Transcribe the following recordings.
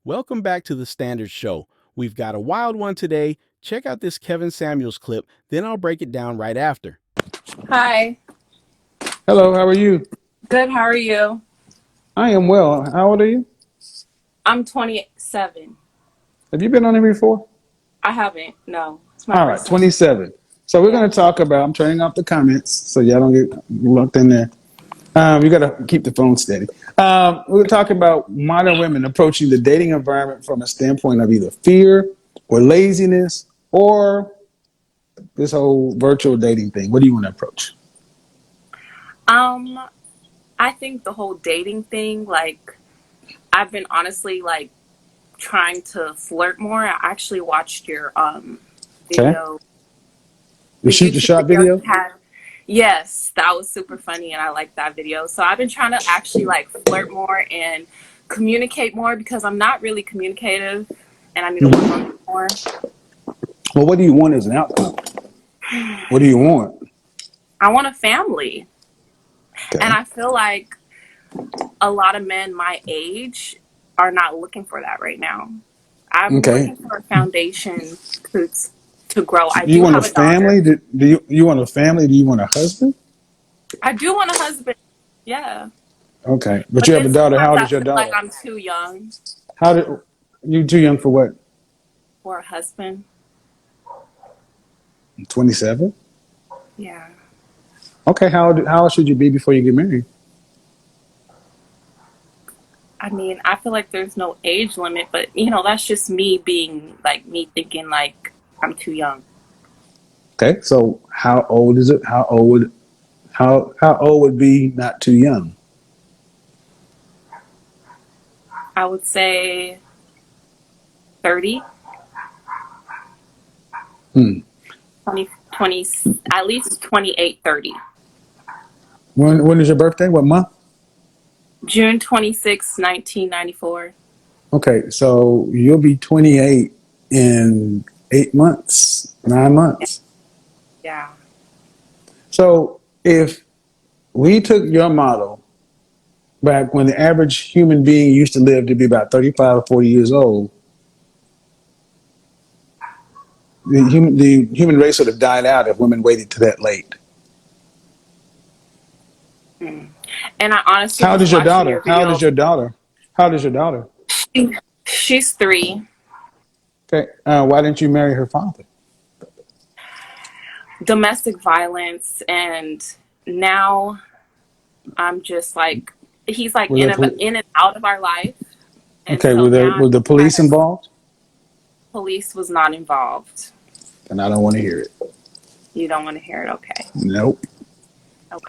Welcome back to the Standard Show. We've got a wild one today. Check out this Kevin Samuels clip, then I'll break it down right after. Hi. Hello, how are you? Good. How are you? I am well. How old are you? I'm 27. Have you been on here before? I haven't. No, it's my All right, first time. 27. So we're Yeah. going to talk about, I'm turning off the comments so y'all don't get locked in there. You got to keep the phone steady. We're talking about modern women approaching the dating environment from a standpoint of either fear or laziness or this whole virtual dating thing. What do you want to approach? Um, I think the whole dating thing, like, I've been honestly like trying to flirt more. I actually watched your Okay. video, The the shoot the YouTube shot video you video? had. Yes, that was super funny and I liked that video. So I've been trying to actually like flirt more and communicate more because I'm not really communicative and I need to work on Mhm. that more. Well, what do you want as an outcome? What do you want? I want a family. And Okay. I feel like a lot of men my age are not looking for that right now. I'm Okay. looking for a foundation to to grow. I You do want a have a daughter. family? Do you want a family? Do you want a husband? I do want a husband. Yeah. Okay, but But you have then a daughter. How sometimes old I is your feel like daughter? I'm too young How did you too young for what? for a husband. 27. Yeah. Okay, how old should you be before you get married? I mean, I feel like there's no age limit, but that's just me being like me thinking like I'm too young. Okay, so how old is it? How old would be not too young? I would say 30, Hmm. 20, 20, at least 28, 30. When is your birthday? What month? June 26, 1994. Okay, so you'll be 28 in 8 months, nine Yeah. months. Yeah. So if we took your model back when the average human being used to live to be about 35 or 40 years old, the human race would have died out if women waited to that late. Mm. And I honestly How old was is your watching daughter? your How old is video. your daughter? How old is your daughter? She's 3. Okay, why didn't you marry her father? Domestic violence, and now I'm just like he's like Were in and out of our life, and okay? so now Were the I'm kind police of involved? police was not involved. And I don't want to hear it. You don't want to hear it, okay? Nope,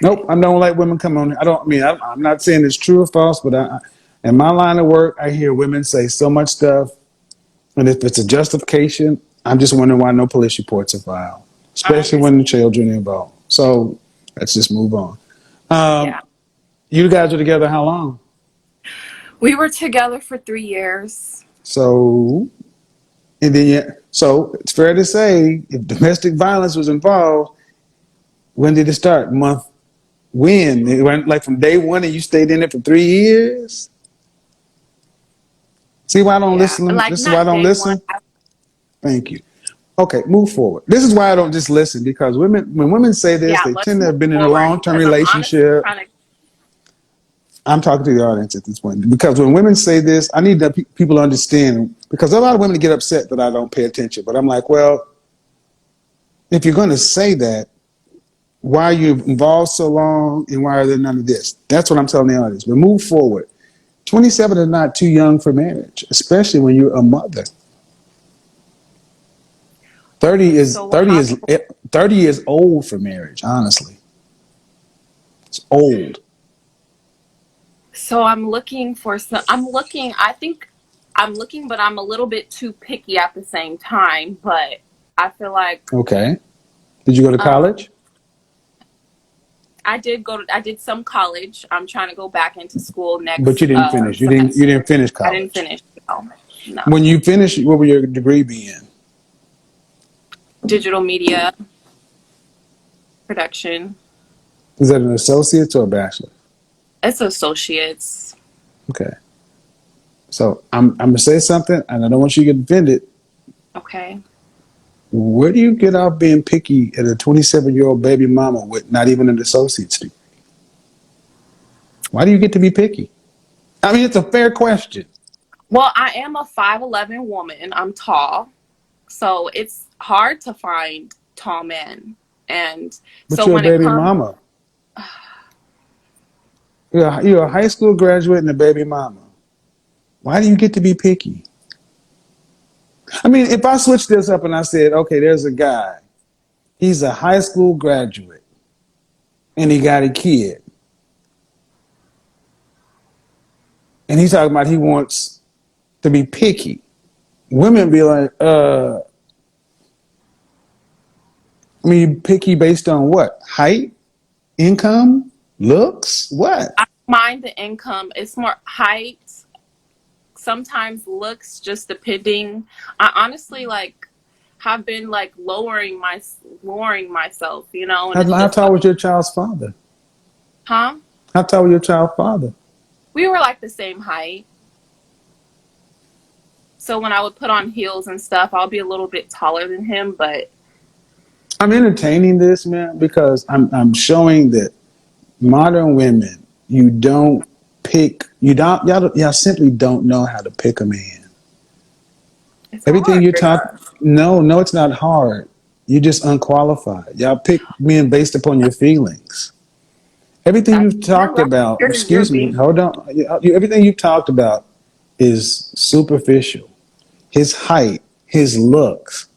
nope. Okay. I don't like women come on. I don't. I mean, I'm not saying it's true or false, but in my line of work, I hear women say so much stuff, and if it's a justification, I'm just wondering why no police reports are filed, I especially when the understand. children are involved. So let's just move on. Um, Yeah. you guys are together how long? We were together for 3 years. So and then, yeah, so it's fair to say if domestic violence was involved, when did it start? Month when? It went like from day one and you stayed in it for 3 years? See why I don't Yeah. listen? Like This is why I not don't day one. listen? Thank you. Okay, move forward. This is why I don't just listen because when women say this, Yeah, they let's tend to move have been in a forward long term because I'm honestly relationship. trying to. I'm talking to the audience at this point because when women say this, I need people to understand because a lot of women get upset that I don't pay attention. But I'm like, well, if you're going to say that, why are you involved so long and why are there none of this? That's what I'm telling the audience. But move forward. 27 is not too young for marriage, especially when you're a mother. 30 is So what 30 I'm is 30 is old for marriage, honestly. It's old. so I'm looking for some. I'm looking. I think I'm looking, but I'm a little bit too picky at the same time. But I feel like Okay. Did you go to um, college? I did some college. I'm trying to go back into school But next you didn't finish. You didn't semester. finish I didn't college. finish. No, no. When you finished, what would your degree be in? Digital media production. Is that an associate or a bachelor? It's associates. Okay. So I'm gonna say something, and I don't want you to get offended. Okay. Where do you get off being picky at a 27-year-old baby mama with not even an associate's degree? Why do you get to be picky? I mean, it's a fair question. Well, I am a 5'11" woman. I'm tall. So it's hard to find tall men. And But so you're a when it baby comes, mama. You're a high school graduate and a baby mama. Why do you get to be picky? I mean, if I switch this up and I said, okay, there's a guy, he's a high school graduate and he got a kid, and he's talking about he wants to be picky. Women be like, I mean, picky based on what? Height, income, looks, what? I don't mind the income. It's more height, sometimes looks, just depending. I honestly like have been like lowering myself, and it's How just tall was your child's father? huh? How tall was your child's father? We were like the same height. So when I would put on heels and stuff, I'll be a little bit taller than him, but I'm entertaining this, man, because I'm showing that modern women, you don't pick, you don't, y'all simply don't know how to pick a man. it's Everything hard. you talk, no, it's not hard. You're just unqualified. Y'all pick men based upon your feelings. Everything That's, you've you're talked right. about, You're excuse me, being hold on. Everything you've talked about is superficial. His height, his looks.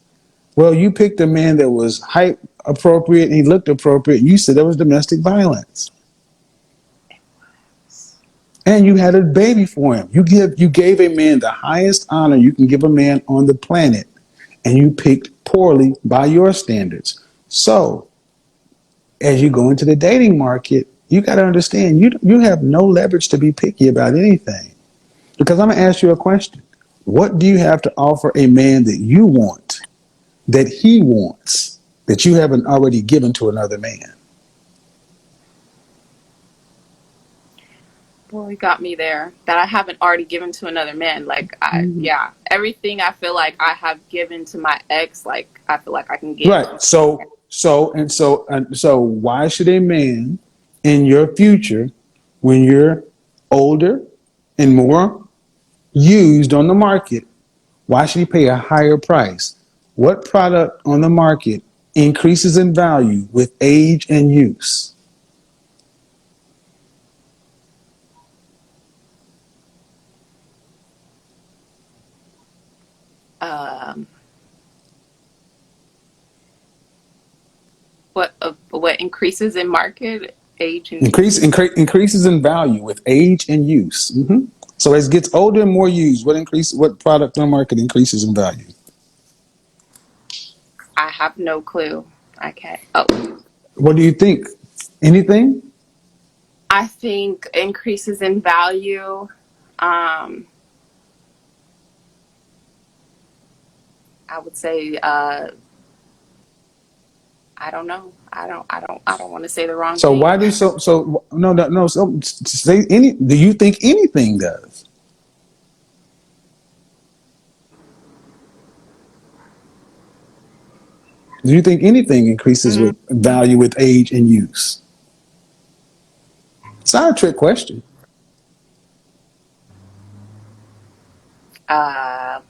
Well, you picked a man that was height appropriate and he looked appropriate. And you said there was domestic violence. And you had a baby for him. You gave a man the highest honor you can give a man on the planet, and you picked poorly by your standards. So, as you go into the dating market, you got to understand you have no leverage to be picky about anything. Because I'm going to ask you a question. What do you have to offer a man that you want, that he wants, that you haven't already given to another man? well, you got me there. That I haven't already given to another man. Like yeah, everything I feel like I have given to my ex, like I feel like I can give to Right. my. So why should a man in your future, when you're older and more used on the market, why should he pay a higher price? What product on the market increases in value with age and use? Um, what increases in market age and Increases in value with age and use. So as it gets older and more used, what product on the market increases in value? I have no clue. I can't. Oh, What do you think? Anything? I think increases in value. Um, I would say I don't know. I don't want to say the wrong So thing. why do so no so say any do you think anything does? Do you think anything increases Mm, with value with age and use? It's not a trick question. uh,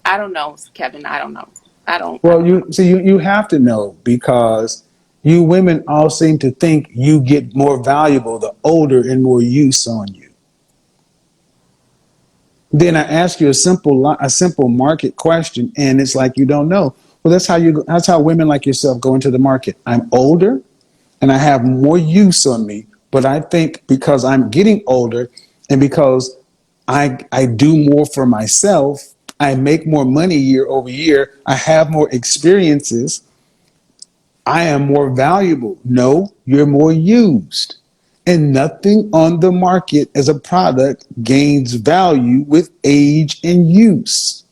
I don't know, Kevin. I don't know. I Well, don't know. you have to know because you women all seem to think you get more valuable the older and more use on you. Then I ask you a simple market question, and it's like you don't know. Well, that's how women like yourself go into the market. I'm older, and I have more use on me, but I think because I'm getting older, and because I do more for myself, I make more money year over year. I have more experiences. I am more valuable. No, you're more used. And nothing on the market as a product gains value with age and use.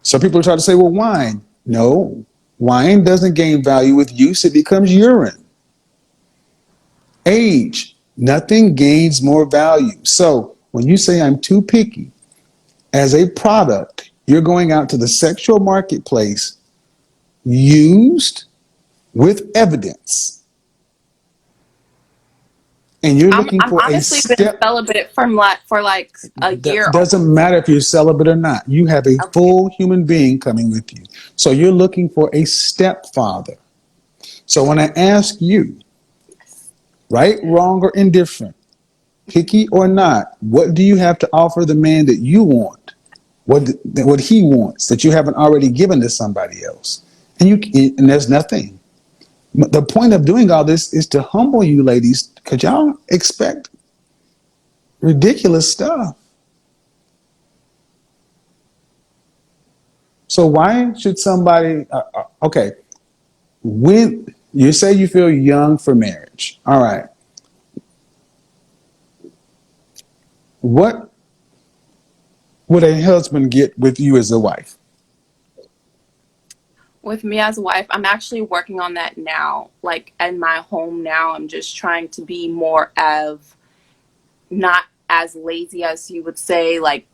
So people try to say, well, wine. No, wine doesn't gain value with use, it becomes urine. Age, nothing gains more value. So when you say I'm too picky, as a product, you're going out to the sexual marketplace used with evidence. And you're looking I'm for a honestly been step. celibate for like a year Doesn't almost. matter if you're celibate or not. You have a Okay. full human being coming with you. So you're looking for a stepfather. So when I ask you, right, wrong, or indifferent, picky or not, what do you have to offer the man that you want? What he wants that you haven't already given to somebody else? And there's nothing. The point of doing all this is to humble you ladies, because y'all expect ridiculous stuff. So why should somebody? Okay, when you say you feel young for marriage, all right. What would a husband get with you as a wife? With me as a wife, I'm actually working on that now. Like in my home now, I'm just trying to be more of not as lazy as you would say, like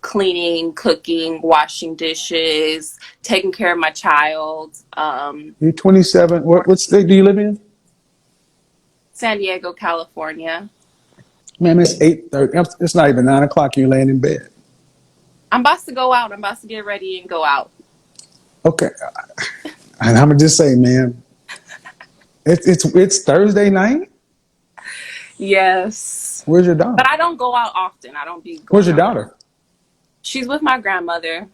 cleaning, cooking, washing dishes, taking care of my child. You're 27. What state do you live in? San Diego, California. Man, it's 8:30. It's not even 9 o'clock. You're laying in bed. I'm about to go out. I'm about to get ready and go out. Okay, and I'm gonna just say, man, it's Thursday night. Yes. Where's your daughter? But I don't go out often. I don't be Where's going your out. daughter? She's with my grandmother.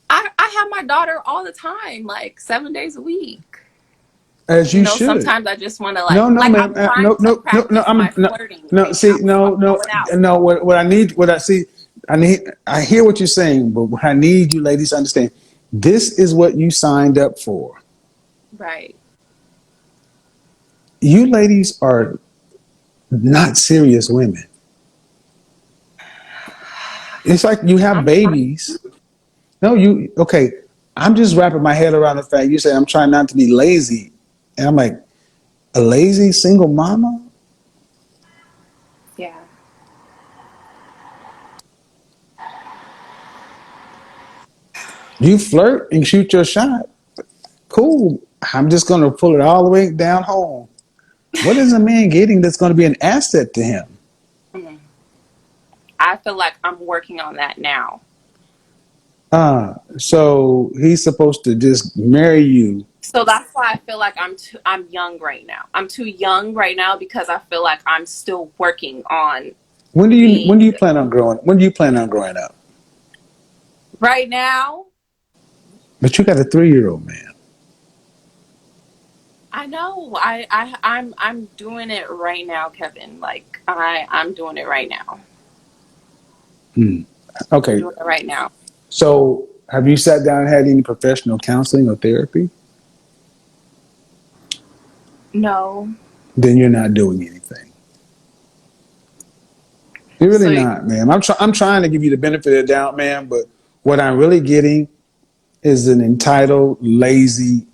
I have my daughter all the time, like 7 days a week. As You you know, should. sometimes I just want to No, no, I'm ma'am. trying No, to no, no, no. practice my No, flirting no. right now. See, So no, I'm no, going out. no. What I need, what I see, I need. I hear what you're saying, but what I need you ladies to understand, this is what you signed up for. Right. You ladies are not serious women. It's like you have I'm trying. babies. No, you okay. I'm just wrapping my head around the fact you say I'm trying not to be lazy, and I'm like a lazy single mama. Yeah. You flirt and shoot your shot. Cool. I'm just going to pull it all the way down home. What is a man getting that's going to be an asset to him? Mm. I feel like I'm working on that now. So he's supposed to just marry you. So that's why I feel like I'm young right now. I'm too young right now because I feel like I'm still working on When do being you plan on growing? When do you plan on growing up? right now. But you got a 3-year-old man. I know. I'm doing it right now, Kevin. Like I'm doing it right now. Hmm. I'm Okay. doing it right now. So have you sat down and had any professional counseling or therapy? No. Then you're not doing anything. You're really So not, man. I'm trying to give you the benefit of the doubt, man. But what I'm really getting is an entitled, lazy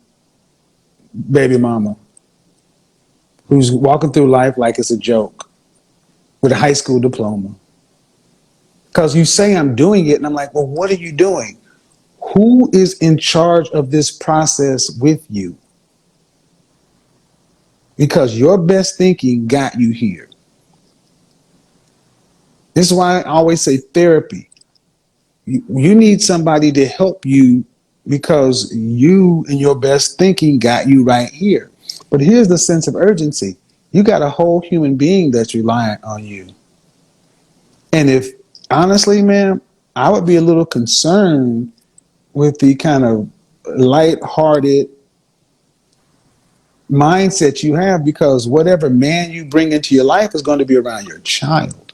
baby mama who's walking through life like it's a joke with a high school diploma. Because you say I'm doing it, and I'm like, well, what are you doing? Who is in charge of this process with you? Because your best thinking got you here. This is why I always say therapy. You need somebody to help you because you and your best thinking got you right here. But here's the sense of urgency. You got a whole human being that's relying on you. And if honestly, man, I would be a little concerned with the kind of light-hearted mindset you have because whatever man you bring into your life is going to be around your child.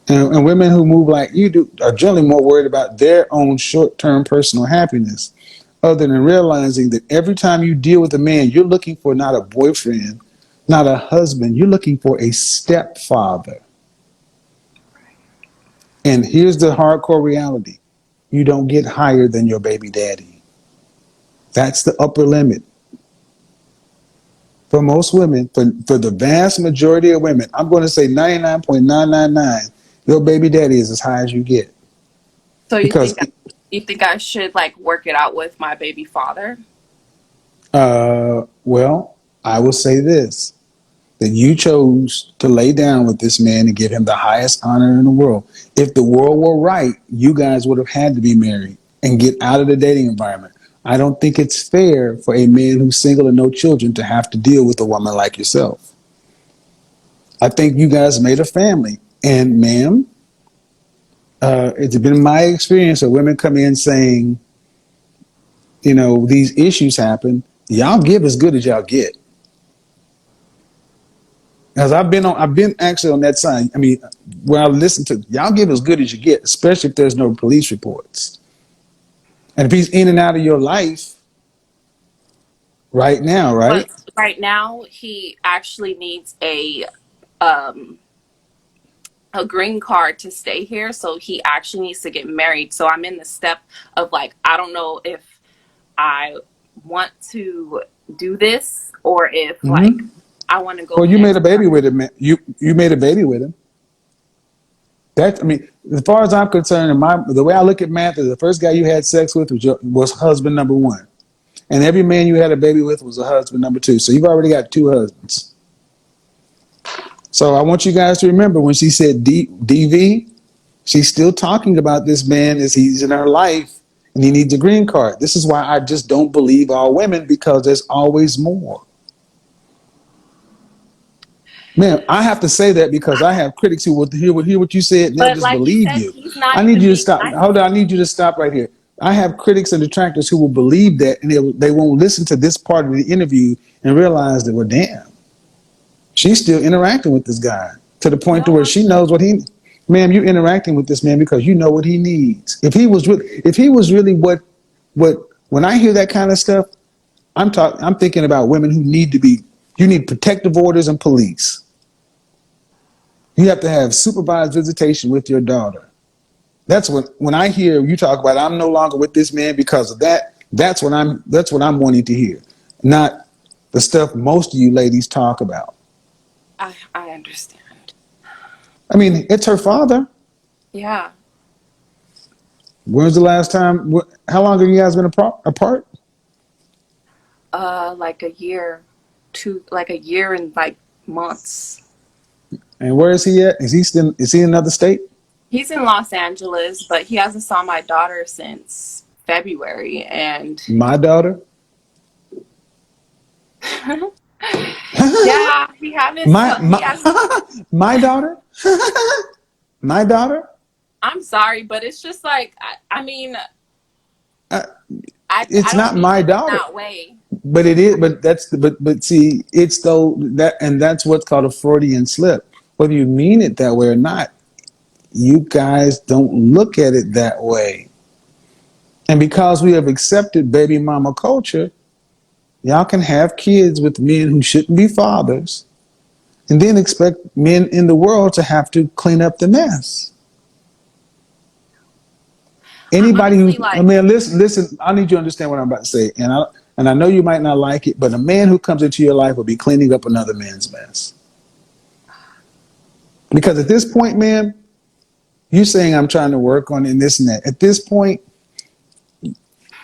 And women who move like you do are generally more worried about their own short-term personal happiness, other than realizing that every time you deal with a man, you're looking for not a boyfriend, not a husband, you're looking for a stepfather. And here's the hardcore reality. You don't get higher than your baby daddy. That's the upper limit for most women, for the vast majority of women, I'm going to say 99.999, your baby daddy is as high as you get. So Because, you think I should like work it out with my baby father? well, I will say this, that you chose to lay down with this man and give him the highest honor in the world. If the world were right, you guys would have had to be married and get out of the dating environment. I don't think it's fair for a man who's single and no children to have to deal with a woman like yourself. I think you guys made a family. And, ma'am, it's been my experience of women come in saying, these issues happen. Y'all give as good as y'all get. Because I've been actually on that side. I mean, when I listen to y'all give as good as you get, especially if there's no police reports. And if he's in and out of your life right now, right? But right now he actually needs um a green card to stay here, so he actually needs to get married. So I'm in the step of like, I don't know if I want to do this or if like Mm-hmm. I want to go Well, the you made a extra baby mile. with him, man. You made a baby with him. That I mean, as far as I'm concerned, the way I look at math is the first guy you had sex with was husband number one, and every man you had a baby with was a husband number two. So you've already got two husbands. So I want you guys to remember when she said DV, she's still talking about this man as he's in her life and he needs a green card. This is why I just don't believe all women, because there's always more. Man, I have to say that because I have critics who will hear what you said and they'll But just like you believe said, you. he's not I need even you to being stop. nice Hold to on, I me. need you to stop right here. I have critics and detractors who will believe that and they won't listen to this part of the interview and realize that, well, damn, she's still interacting with this guy to the point to No, where I'm she knows what he. Ma'am, you're interacting with this man because you know what he needs. If he was really what when I hear that kind of stuff, I'm thinking about women who need to be. You need protective orders and police. You have to have supervised visitation with your daughter. That's when I hear you talk about I'm no longer with this man because of that. That's what I'm wanting to hear, not the stuff most of you ladies talk about. I understand. I mean, it's her father. Yeah. When's the last time? How long have you guys been apart? Like a year, like a year and like months. And where is he at? Is he in another state? He's in Los Angeles, but he hasn't saw my daughter since February, and My daughter. yeah, he haven't. my He my hasn't. my daughter. My daughter. I'm sorry, but it's just like I mean, Uh, I it's don't not mean my it in daughter. that way. But it is. But see, it's though that, and that's what's called a Freudian slip. Whether you mean it that way or not, you guys don't look at it that way. And because we have accepted baby mama culture, y'all can have kids with men who shouldn't be fathers, and then expect men in the world to have to clean up the mess. I Anybody honestly who's, I like. mean, listen. I need you to understand what I'm about to say, and I know you might not like it, but a man who comes into your life will be cleaning up another man's mess. Because at this point, man, you saying I'm trying to work on it and this and that. At this point,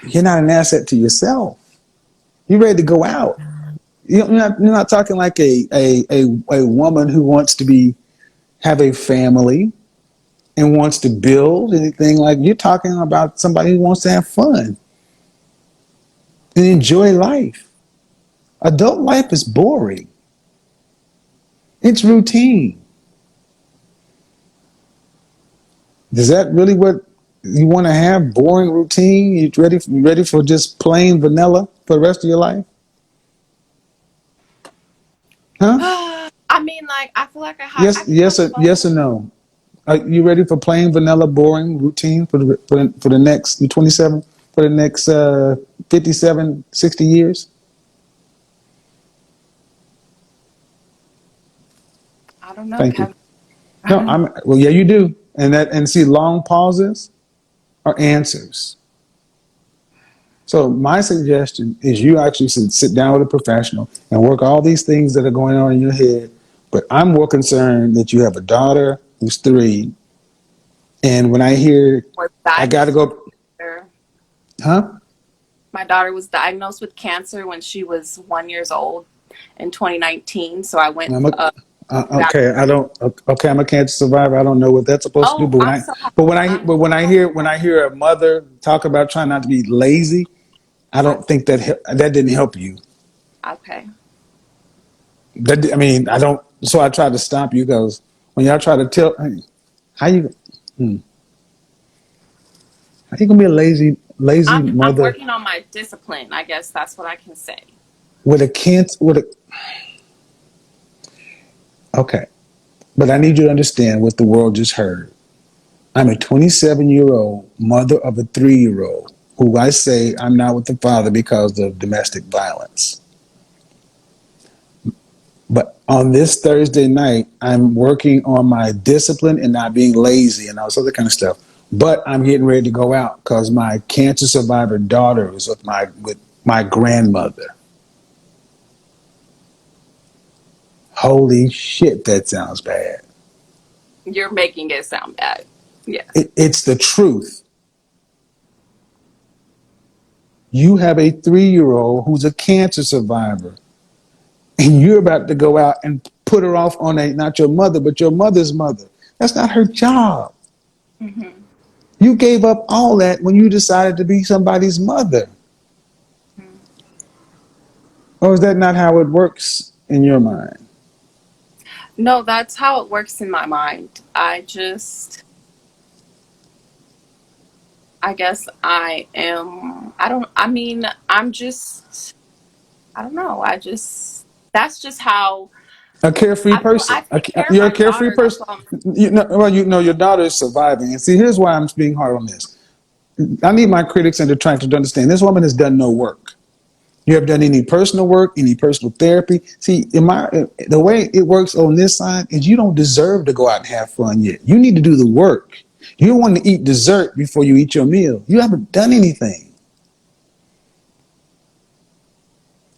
you're not an asset to yourself. You're ready to go out. You're not talking like a woman who wants to have a family and wants to build anything. Like, you're talking about somebody who wants to have fun and enjoy life. Adult life is boring. It's routine. Is that really what you want to have? Boring routine? You ready for just plain vanilla for the rest of your life? Huh? I mean, like I feel like I Yes, can have yes fun. or no. Are you ready for plain vanilla, boring routine for the next 27 for the next 57, 60 years? I don't know, Thank you. Kevin. No, well, yeah, you do, and see, long pauses are answers. So my suggestion is you actually sit down with a professional and work all these things that are going on in your head. But I'm more concerned that you have a daughter who's 3, and when I hear Was I got to diagnosed go, with cancer. huh? My daughter was diagnosed with cancer when she was 1 years old in 2019. So I went I'm a, back. okay, I don't. Okay, I'm a cancer survivor. I don't know what that's supposed to do. Oh, I'm so happy. I'm so When I hear a mother talk about trying not to be lazy, I I, don't think that didn't help you. okay. That I mean, I don't. So I tried to stop you because when y'all try to tell, hey, how you how you gonna be a lazy I'm mother working on my discipline. I guess that's what I can say. with a cancer with a okay. But I need you to understand what the world just heard. I'm a 27-year-old mother of a 3-year-old who I say I'm not with the father because of domestic violence. But on this Thursday night, I'm working on my discipline and not being lazy and all this other kind of stuff. But I'm getting ready to go out because my cancer survivor daughter is with my grandmother. Holy shit, that sounds bad. You're making it sound bad. Yes. It's the truth. You have a 3-year-old who's a cancer survivor, and you're about to go out and put her off on not your mother, but your mother's mother. That's not her job. Hmm. You gave up all that when you decided to be somebody's mother. Or is that not how it works in your mind? No, that's how it works in my mind. I guess I am, I don't, I mean, I'm just, I don't know. That's just how A carefree I person. take care of You're a my carefree daughter. That's person. all I'm You know your daughter is surviving. And see, here's why I'm being hard on this. I need my critics and detractors to understand this woman has done no work. You have done any personal work, any personal therapy. See, the way it works on this side is you don't deserve to go out and have fun yet. You need to do the work. You want to eat dessert before you eat your meal. You haven't done anything.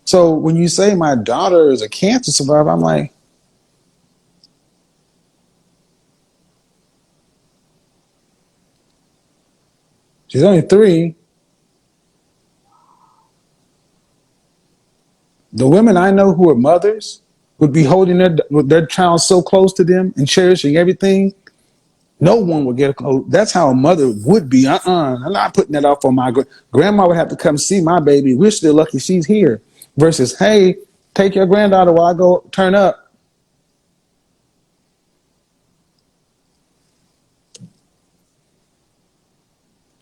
So when you say my daughter is a cancer survivor, I'm like, she's only 3. The women I know who are mothers would be holding their child so close to them and cherishing everything. No one would get close. That's how a mother would be. I'm not putting that off on my grandma. Would have to come see my baby. We're still lucky she's here. Versus, hey, take your granddaughter while I go turn up.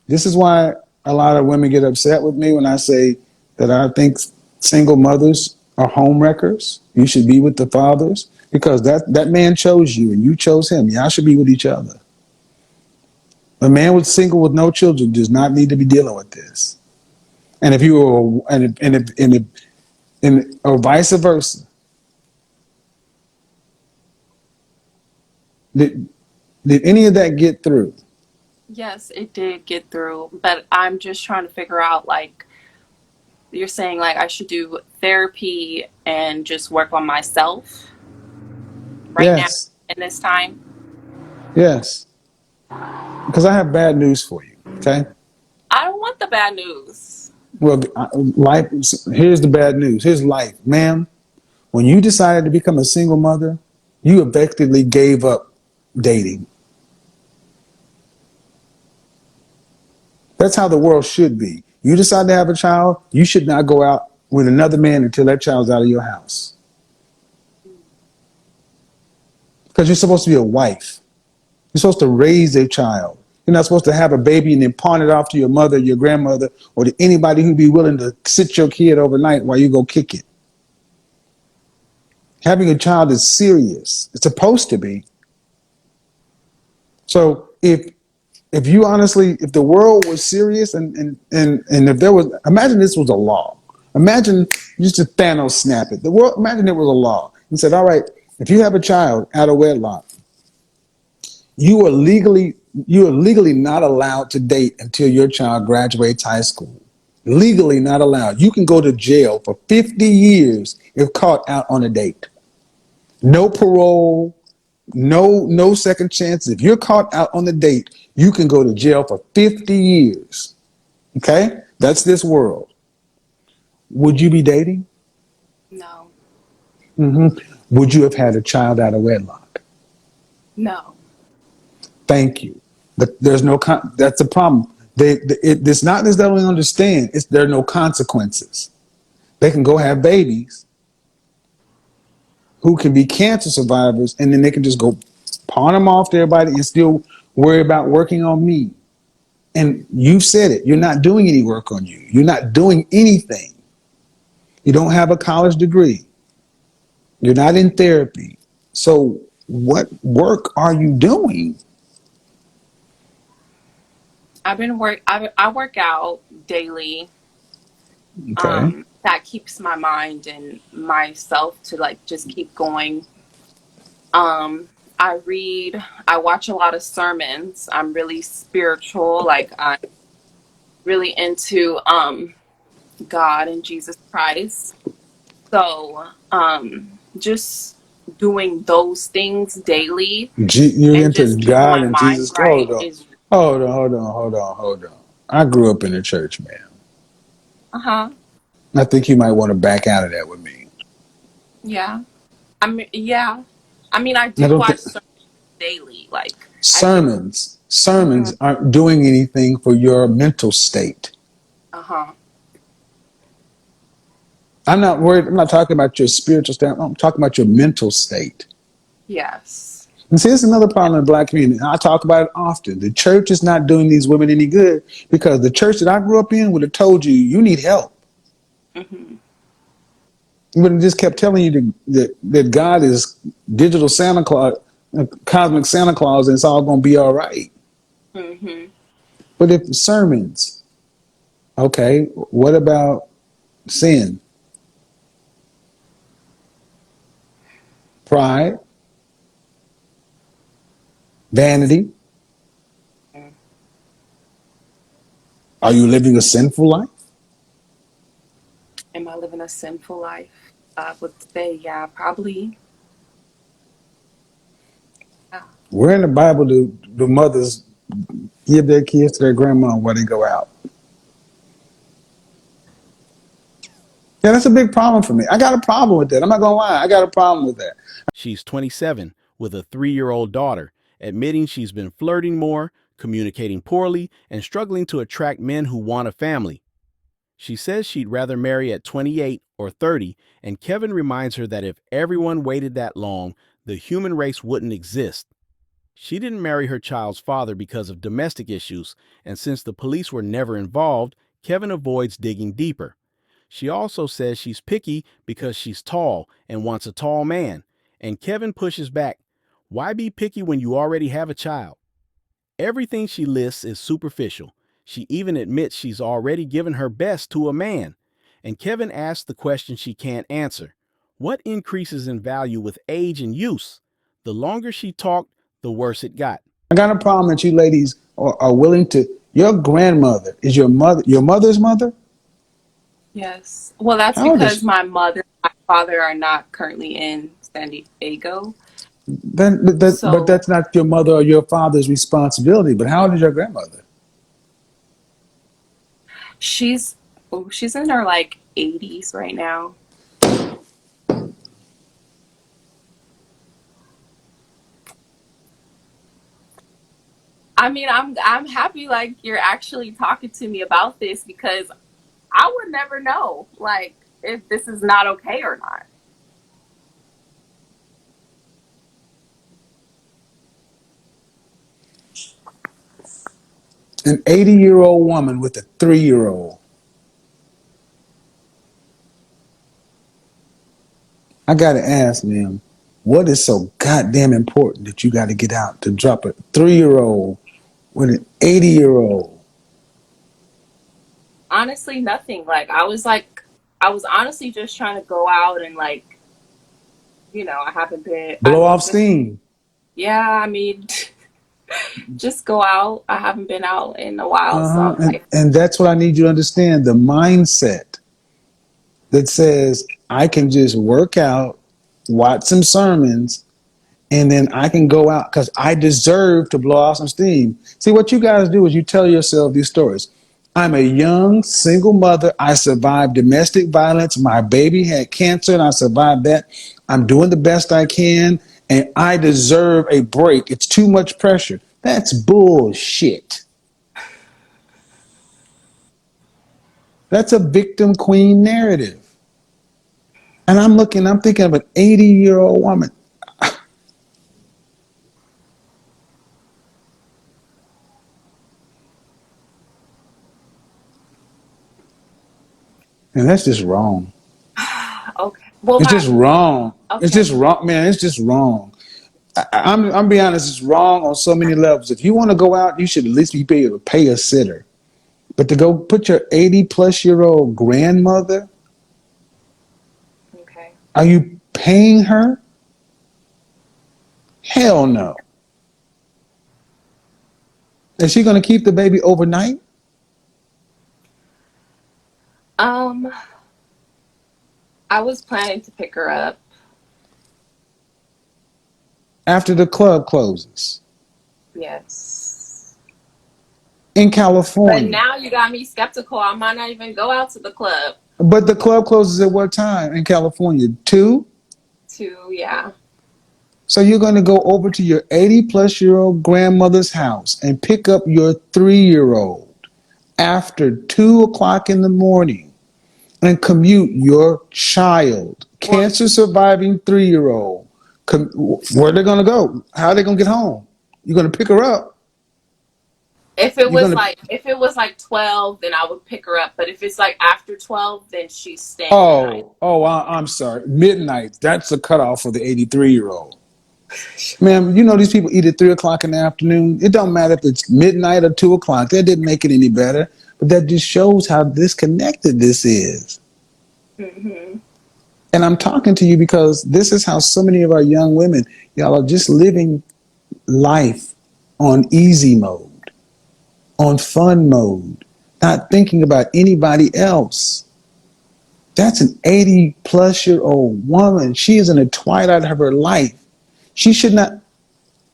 This is why a lot of women get upset with me when I say that I think single mothers are home wreckers. You should be with the fathers because that man chose you and you chose him. Y'all should be with each other. A man with single with no children does not need to be dealing with this. And if you were, or vice versa, did, did any of that get through? Yes, it did get through, but I'm just trying to figure out like you're saying like I should do therapy and just work on myself right now Yes, in this time. yes. Because I have bad news for you. Okay. I don't want the bad news. Well, life. Here's the bad news. Here's life, ma'am. When you decided to become a single mother, you effectively gave up dating. That's how the world should be. You decide to have a child, you should not go out with another man until that child's out of your house. Because you're supposed to be a wife. You're supposed to raise a child. You're not supposed to have a baby and then pawn it off to your mother, your grandmother, or to anybody who'd be willing to sit your kid overnight while you go kick it. Having a child is serious. It's supposed to be. So if you honestly, if the world was serious and if there was, imagine this was a law. Imagine just to Thanos snap it. The world, imagine it was a law and said, all right, if you have a child out of wedlock, you are legally not allowed to date until your child graduates high school. Legally not allowed. You can go to jail for 50 years if caught out on a date. No parole, no second chance. If you're caught out on a date, you can go to jail for 50 years. Okay? That's this world. Would you be dating? No. Hmm. Would you have had a child out of wedlock? No. Thank you. There's no that's the problem. It's not that they don't understand. It's there are no consequences. They can go have babies who can be cancer survivors, and then they can just go pawn them off to everybody and still worry about working on me. And you've said it. You're not doing any work on you. You're not doing anything. You don't have a college degree. You're not in therapy. So what work are you doing? I work out daily. Okay. That keeps my mind and myself to like just keep going. I read, I watch a lot of sermons. I'm really spiritual. Like I'm really into God and Jesus Christ. So, just doing those things daily You're and into just keeping God my and mind Jesus. right Hold on. is, Hold on. I grew up in the church, man. uh-huh. I think you might want to back out of that with me. Yeah. I mean, yeah. I mean, I I do don't think watch sermons daily. Like I do. sermons Mhm. aren't doing anything for your mental state. Uh-huh. I'm not worried. I'm not talking about your spiritual state. I'm talking about your mental state. Yes. And see, this is another Yeah. problem in the black community. I talk about it often. The church is not doing these women any good because the church that I grew up in would have told you, you need help. Hmm. It would have just kept telling you that God is digital Santa Claus, cosmic Santa Claus, and it's all going to be all right. Hmm. But if sermons, okay, what about sin, pride, vanity? Are you living a sinful life? Am I living a sinful life? I would say, yeah, probably. Yeah. Where in the Bible do the mothers give their kids to their grandma while they go out? Yeah, that's a big problem for me. I got a problem with that. I'm not going to lie. I got a problem with that. She's 27 with a 3-year-old daughter, admitting she's been flirting more, communicating poorly, and struggling to attract men who want a family. She says she'd rather marry at 28 or 30, and Kevin reminds her that if everyone waited that long, the human race wouldn't exist. She didn't marry her child's father because of domestic issues, and since the police were never involved, Kevin avoids digging deeper. She also says she's picky because she's tall and wants a tall man, and Kevin pushes back. Why be picky when you already have a child? Everything she lists is superficial. She even admits she's already given her best to a man. And Kevin asks the question she can't answer. What increases in value with age and use? The longer she talked, the worse it got. I got a problem that you ladies are willing to. Your grandmother is your mother's mother? Yes. Well, that's How old is because she? my mother and my father are not currently in San Diego. But So that's not your mother or your father's responsibility. But how old is your grandmother? she's she's in her like 80s right now. I mean, I'm happy like you're actually talking to me about this because I would never know like if this is not okay or not. An 80-year-old woman with a 3-year-old. I got to ask them, what is so goddamn important that you got to get out to drop a 3-year-old with an 80-year-old? Honestly, nothing. I was honestly just trying to go out and like, I haven't been Blow off steam. yeah, I mean, Just go out. I haven't been out in a while, so Uh-huh. I'm like, And that's what I need you to understand, the mindset that says I can just work out, watch some sermons, and then I can go out because I deserve to blow off some steam. See, what you guys do is you tell yourself these stories. I'm a young single mother. I survived domestic violence. My baby had cancer and I survived that. I'm doing the best I can and I deserve a break. It's too much pressure. That's bullshit. That's a victim queen narrative. And I'm thinking of an 80-year-old woman. And that's just wrong. okay. Well, It's just wrong. It's okay. just wrong, man. It's just wrong. I'm being honest. It's wrong on so many levels. If you want to go out, you should at least be able to pay a sitter. But to go put your 80-plus-year-old grandmother, Okay. are you paying her? Hell no. Is she going to keep the baby overnight Um, I was planning to pick her up. after the club closes Yes. in But California? now you got me skeptical. I might not even go out to the club. But the club closes at what time in California? 2? Yeah. So you're going to go over to your 80-plus-year-old grandmother's house and pick up your 3-year-old after 2 o'clock in the morning and commute your child, Well, cancer surviving 3-year-old. Where are they going to go? How are they going to get home? You're going to pick her up. You're going to, if it was like 12, then I would pick her up. But if it's like after 12, then she's staying the night. I'm sorry. Midnight. That's the cutoff for the 83-year-old. Ma'am, you know these people eat at 3 o'clock in the afternoon. It don't matter if it's midnight or 2 o'clock. That didn't make it any better. But that just shows how disconnected this is. Mm-hmm. And I'm talking to you because this is how so many of our young women, y'all are just living life on easy mode, on fun mode, not thinking about anybody else. That's an 80-plus-year-old woman. She is in the twilight of her life. She should not,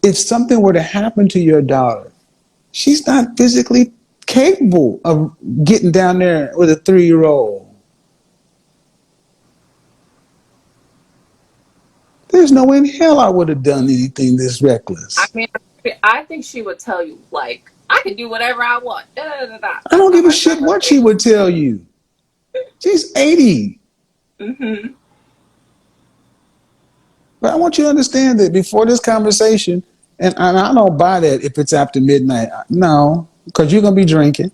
if something were to happen to your daughter, she's not physically capable of getting down there with a 3-year-old. There's no way in hell I would have done anything this I reckless. mean, I think she would tell you, like, I can do whatever I want. Da, da, da, da. I That's don't how give a I tell shit her what she things. would tell you. She's 80. Mm-hmm. But I want you to understand that before this conversation, and I don't buy that if it's after midnight. No, because you're going to be drinking.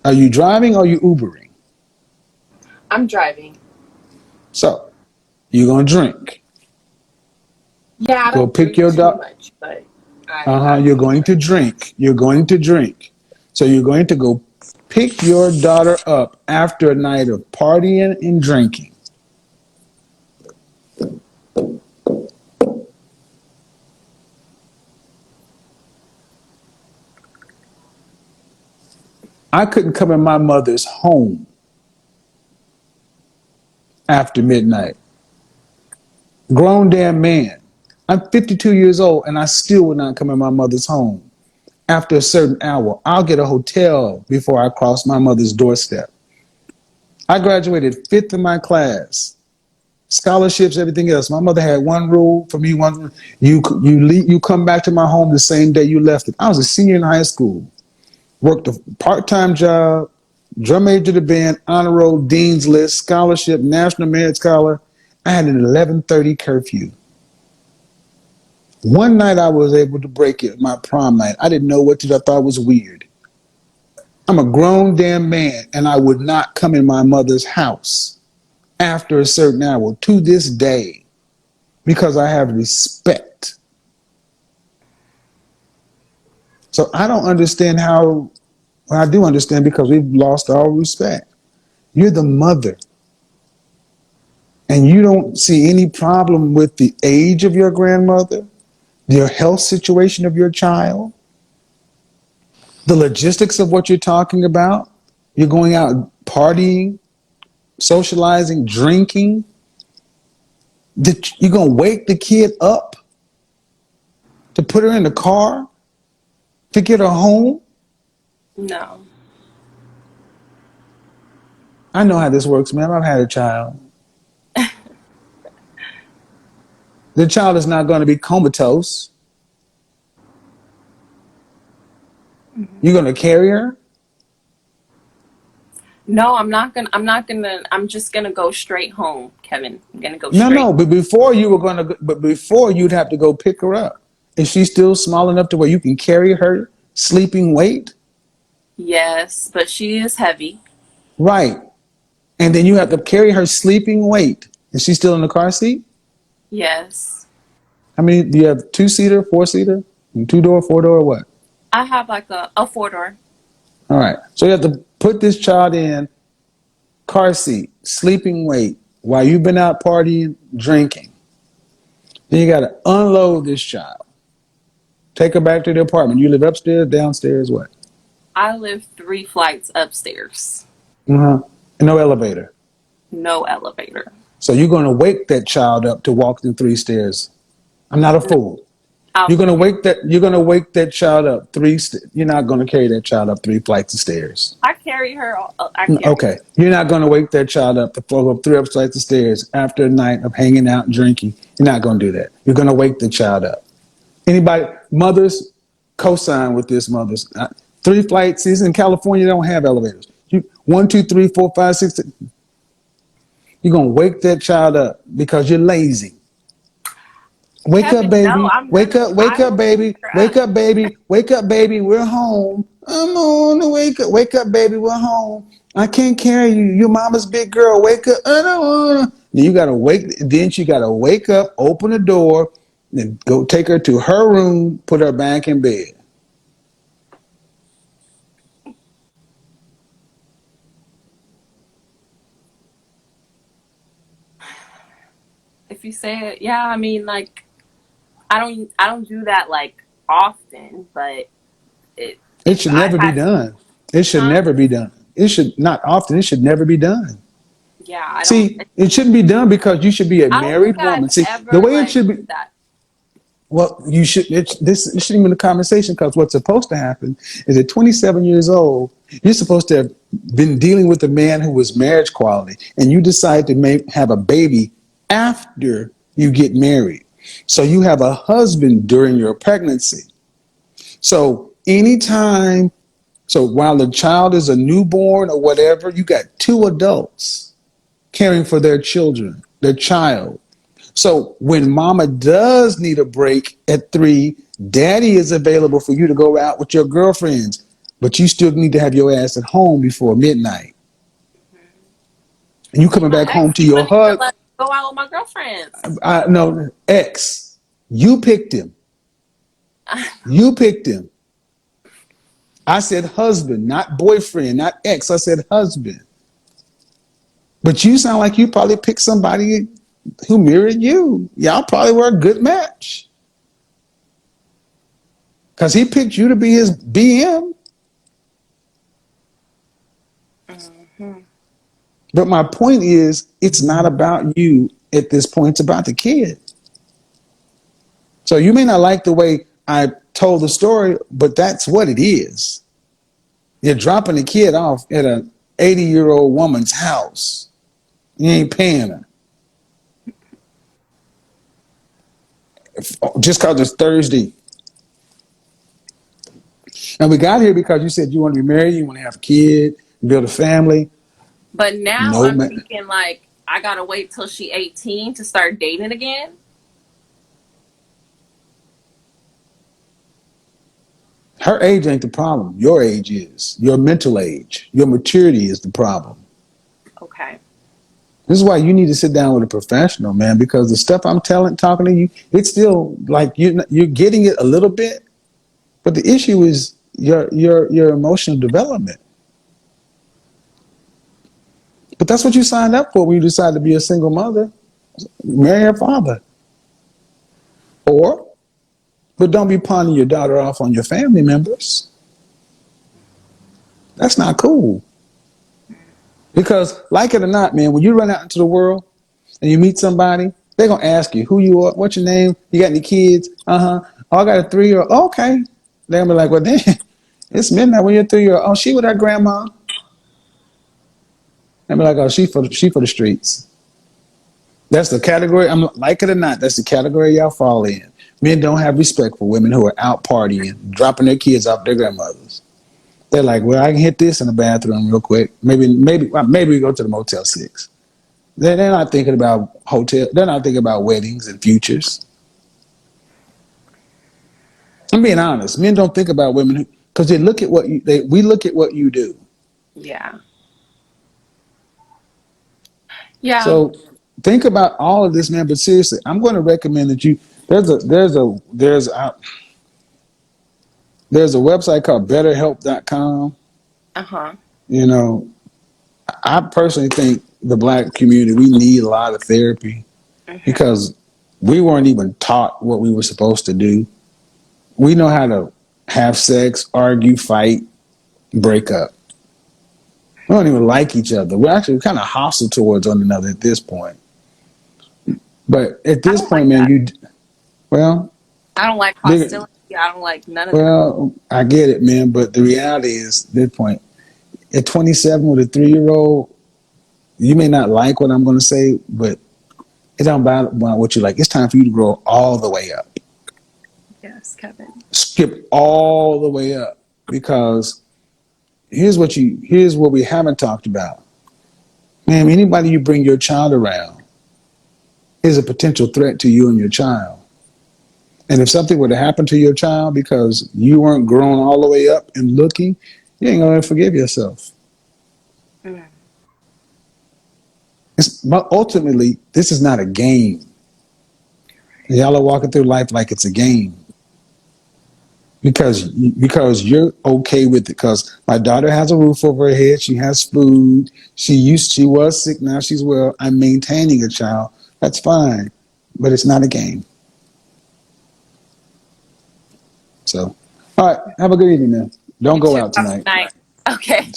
Are you driving or are you Ubering? I'm driving. So you're going to drink. Yeah, I Go don't pick drink your too dog. much, but I You're do going to drink. drink. You're going to drink. So you're going to go pick your daughter up after a night of partying and drinking. I couldn't come in my mother's home after midnight. Grown damn man. I'm 52 years old and I still would not come in my mother's home after a certain hour. I'll get a hotel before I cross my mother's doorstep. I graduated fifth in my class. Scholarships, everything else. My mother had one rule for me: you come back to my home the same day you left it. I was a senior in high school, worked a part-time job, drum major to band, honor roll, dean's list, scholarship, national merit scholar. I had an 11:30 curfew. One night I was able to break it, my prom night. I didn't know what to do. I thought it was weird. I'm a grown damn man, and I would not come in my mother's house after a certain hour to this day because I have respect. So I don't understand how, well, I do understand because we've lost all respect. You're the mother. and you don't see any problem with the age of your grandmother, your health situation of your child, the logistics of what you're talking about. You're going out partying, socializing, drinking. You're going to wake the kid up to put her in the car to get her home? No. I know how this works, man. I've had a child. The child is not going to be comatose. You're going to carry her? No, I'm just gonna go straight home, Kevin. I'm gonna go No, straight. no. But before you'd have to go pick her up. Is she still small enough to where you can carry her sleeping weight? Yes, but she is heavy. Right. And then you have to carry her sleeping weight. Is she still in the car seat? Yes. How many do you have? Two-seater, four-seater, two-door, four-door, or what? I have like a four door. All right. So you have to put this child in car seat, sleeping weight, while you've been out partying, drinking. Then you got to unload this child. Take her back to the apartment. You live upstairs, downstairs, what? I live 3 flights upstairs. Uh-huh. No elevator. No elevator. So you're going to wake that child up to walk the 3 stairs. I'm not a No, fool. I'll You're going to carry. wake that. You're going to wake that child up You're not going to carry that child up 3 flights of stairs. I carry her. I carry. Okay. You're not going to wake that child up to go up 3 flights of stairs after a night of hanging out and drinking. You're not going to do that. You're going to wake the child up. Anybody, mothers, co-sign with this, mothers. 3 flights, in California, they don't have elevators. You, 1, 2, 3, 4, 5, 6. You're going to wake that child up because you're lazy. Wake up, Kevin, no, baby. Wake I up, will wake baby. her Wake up. up, baby. Wake up, baby. We're home. I'm on the wake up. Wake up, baby. We're home. I can't carry you. Your mama's big girl. Wake up. I don't wanna. You gotta wake. Then she gotta wake up, open the door, then go take her to her room, put her back in bed. If you say it, yeah. I mean, like, I don't do that like often, but it It if should I never be had to, done. It should huh? never be done. It should not often. It should never be done. Yeah, I don't. See, it shouldn't be done because you should be a I don't think married I've woman. See, the ever way it like should be. did that. Well, you should. This shouldn't even be a conversation because what's supposed to happen is at 27 years old, you're supposed to have been dealing with a man who was marriage quality, and you decide to have a baby after you get married. So you have a husband during your pregnancy. So anytime, so while the child is a newborn or whatever, you got two adults caring for their children, their child. So when mama does need a break at 3, daddy is available for you to go out with your girlfriends, but you still need to have your ass at home before midnight. And you See, coming my back home ex, to he your wouldn't even hug. let me go out with my girlfriends. No, ex. You picked him. You picked him. I said husband, not boyfriend, not ex. I said husband. But you sound like you probably picked somebody who mirrored you. Y'all probably were a good match. Because he picked you to be his BM. Hmm. But my point is, it's not about you at this point. It's about the kid. So you may not like the way I told the story, but that's what it is. You're dropping the kid off at an 80-year-old woman's house. You ain't paying her. Just because it's Thursday. And we got here because you said you want to be married, you want to have a kid, build a family. But now No I'm man. thinking like I gotta wait till she 18 to start dating again. Her age ain't the problem. Your age is. Your mental age. Your maturity is the problem. Okay. This is why you need to sit down with a professional, man, because the stuff I'm talking to you, it's still like you're getting it a little bit, but the issue is your emotional development. But that's what you signed up for when you decided to be a single mother. Marry her father. Or, but don't be pawning your daughter off on your family members. That's not cool. Because, like it or not, man, when you run out into the world and you meet somebody, they're going to ask you who you are, what's your name, you got any kids? Uh-huh. Oh, I got a 3-year-old. Okay. They're going to be like, well, damn, it's midnight when you're 3-year-old. Oh, she with her grandma. They'll be like, oh, she for the streets. That's the category. I'm like it or not. That's the category y'all fall in. Men don't have respect for women who are out partying, dropping their kids off their grandmothers. They're like, well, I can hit this in the bathroom real quick. Maybe we go to the Motel 6. They're not thinking about hotel. They're not thinking about weddings and futures. I'm being honest. Men don't think about women because they look at what we look at what you do. Yeah. Yeah. So think about all of this, man. But seriously, I'm going to recommend that you. There's a website called BetterHelp.com. Uh-huh. You know, I personally think the black community, we need a lot of therapy because we weren't even taught what we were supposed to do. We know how to have sex, argue, fight, break up. We don't even like each other. We're actually kind of hostile towards one another at this point. But at I this don't point, like man, that. well, I don't like hostility. I don't like none of that. well, I get it, man. But the reality is, at this point, at 27 with a 3-year-old, you may not like what I'm going to say, but it don't matter what you like. It's time for you to grow all the way up. Yes, Kevin. Skip all the way up because here's what we haven't talked about. Man, anybody you bring your child around is a potential threat to you and your child. And if something were to happen to your child because you weren't grown all the way up and looking, you ain't gonna forgive yourself. Mm. But ultimately, this is not a game. Y'all are walking through life like it's a game because you're okay with it. Because my daughter has a roof over her head, she has food. She was sick, now she's well. I'm maintaining a child. That's fine, but it's not a game. So, all right, have a good evening, man. Don't You go too. out Have a tonight. good night. Okay.